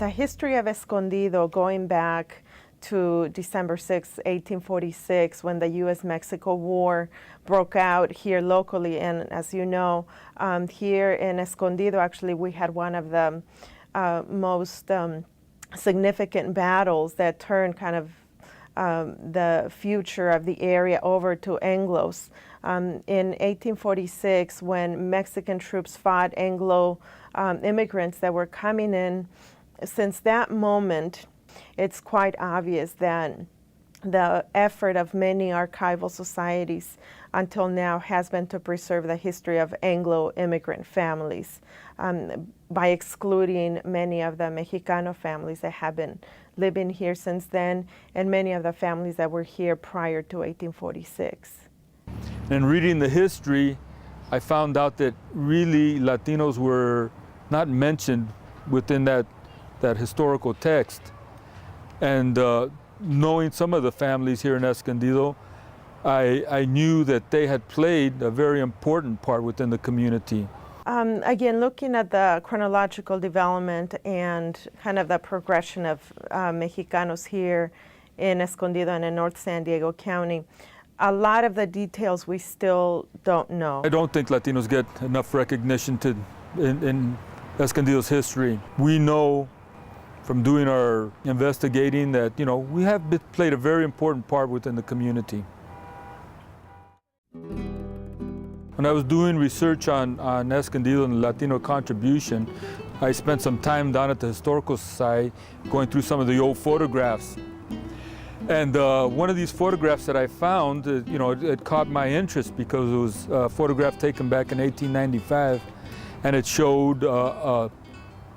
The history of Escondido, going back to December 6, 1846, when the U.S.-Mexico War broke out here locally. And as you know, here in Escondido, actually, we had one of the most significant battles that turned kind of the future of the area over to Anglos. In 1846, when Mexican troops fought Anglo immigrants that were coming in, since that moment, it's quite obvious that the effort of many archival societies until now has been to preserve the history of Anglo immigrant families by excluding many of the Mexicano families that have been living here since then, and many of the families that were here prior to 1846. In reading the history, I found out that really Latinos were not mentioned within that historical text. And knowing some of the families here in Escondido, I knew that they had played a very important part within the community. Again, looking at the chronological development and kind of the progression of Mexicanos here in Escondido and in North San Diego County, a lot of the details we still don't know. I don't think Latinos get enough recognition in Escondido's history. We know from doing our investigating that, you know, we have played a very important part within the community. When I was doing research on Escondido and the Latino contribution, I spent some time down at the Historical Society going through some of the old photographs. And one of these photographs that I found, you know, it caught my interest because it was a photograph taken back in 1895, and it showed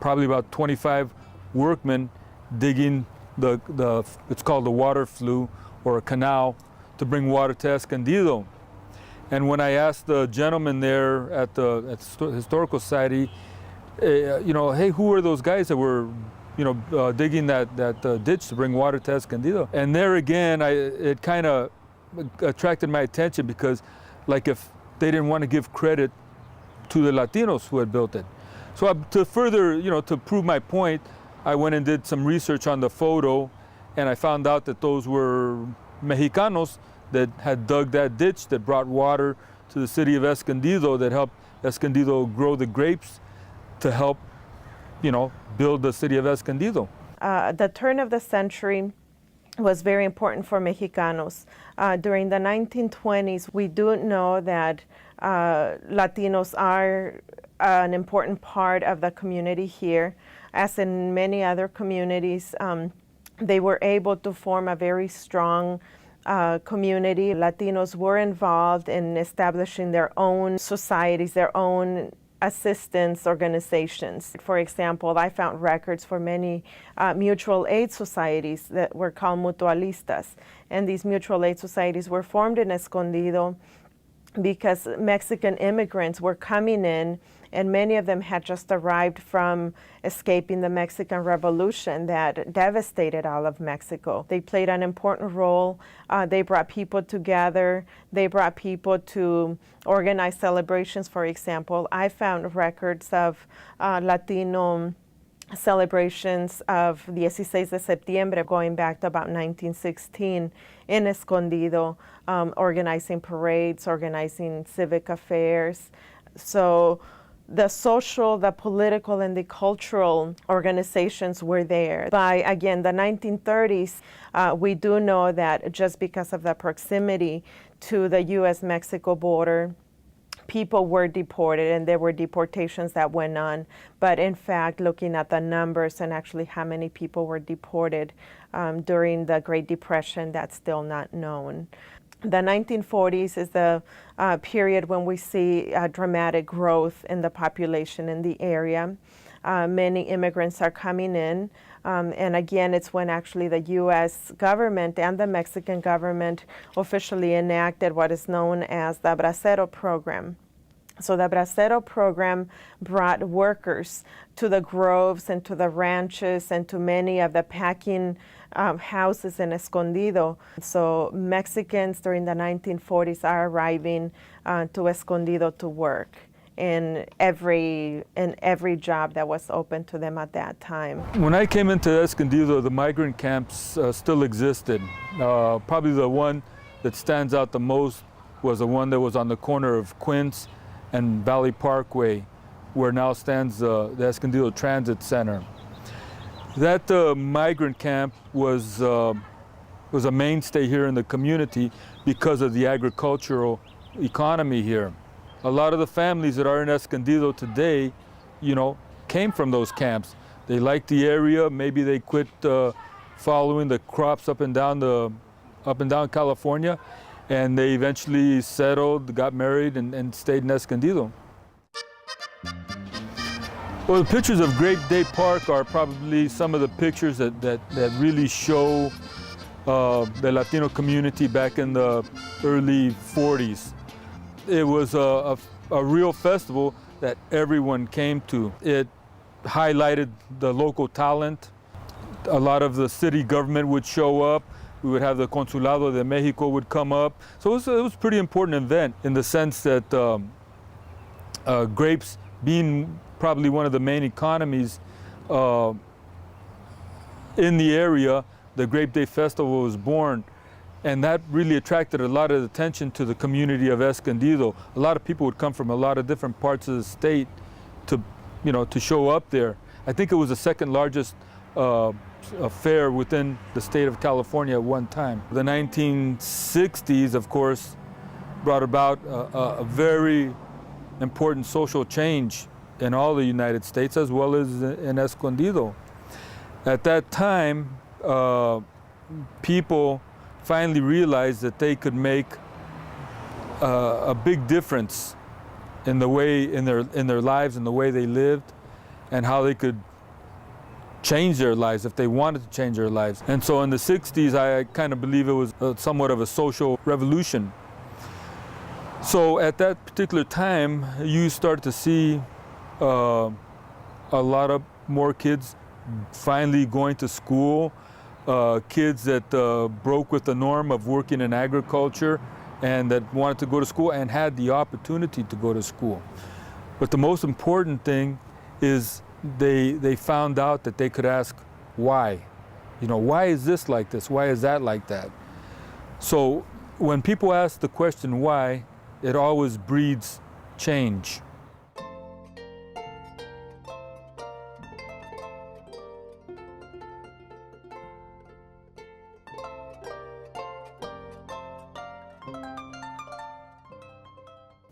probably about 25 workmen digging it's called the water flue or a canal to bring water to Escondido. And when I asked the gentleman there at the Historical Society, you know, hey, who are those guys that were, you know, digging that ditch to bring water to Escondido? And there again, it kind of attracted my attention because, like, if they didn't want to give credit to the Latinos who had built it. So to further, you know, to prove my point, I went and did some research on the photo, and I found out that those were Mexicanos that had dug that ditch that brought water to the city of Escondido, that helped Escondido grow the grapes to help, you know, build the city of Escondido. The turn of the century was very important for Mexicanos. During the 1920s, we do know that Latinos are an important part of the community here. As in many other communities, they were able to form a very strong community. Latinos were involved in establishing their own societies, their own assistance organizations. For example, I found records for many mutual aid societies that were called mutualistas. And these mutual aid societies were formed in Escondido because Mexican immigrants were coming in, and many of them had just arrived from escaping the Mexican Revolution that devastated all of Mexico. They played an important role. They brought people together. They brought people to organize celebrations, for example. I found records of Latino celebrations of 16 de septiembre going back to about 1916 in Escondido, organizing parades, organizing civic affairs. So the social, the political, and the cultural organizations were there. By, again, the 1930s, we do know that just because of the proximity to the U.S.-Mexico border, people were deported, and there were deportations that went on. But in fact, looking at the numbers and actually how many people were deported during the Great Depression, that's still not known. The 1940s is the period when we see dramatic growth in the population in the area. Many immigrants are coming in, and again, it's when actually the U.S. government and the Mexican government officially enacted what is known as the Bracero program. So the Bracero program brought workers to the groves and to the ranches and to many of the packing houses in Escondido. So Mexicans during the 1940s are arriving to Escondido to work. in every job that was open to them at that time. When I came into Escondido, the migrant camps still existed. Probably the one that stands out the most was the one that was on the corner of Quince and Valley Parkway, where now stands the Escondido Transit Center. That migrant camp was a mainstay here in the community because of the agricultural economy here. A lot of the families that are in Escondido today, came from those camps. They liked the area. Maybe they quit following the crops up and down California, and they eventually settled, got married, and stayed in Escondido. Well, the pictures of Grape Day Park are probably some of the pictures that really show the Latino community back in the early 40s. It was a real festival that everyone came to. It highlighted the local talent. A lot of the city government would show up. We would have the Consulado de Mexico would come up. So it was a pretty important event in the sense that grapes being probably one of the main economies in the area, the Grape Day Festival was born. And that really attracted a lot of attention to the community of Escondido. A lot of people would come from a lot of different parts of the state to show up there. I think it was the second largest fair within the state of California at one time. The 1960s, of course, brought about a very important social change in all the United States as well as in Escondido. At that time, people finally realized that they could make a big difference in their lives and the way they lived, and how they could change their lives if they wanted to change their lives. And so in the 60s, I kind of believe it was somewhat of a social revolution. So at that particular time, you start to see a lot of more kids finally going to school, kids that broke with the norm of working in agriculture and that wanted to go to school and had the opportunity to go to school. But the most important thing is they found out that they could ask why. Why is this like this? Why is that like that? So when people ask the question why, it always breeds change.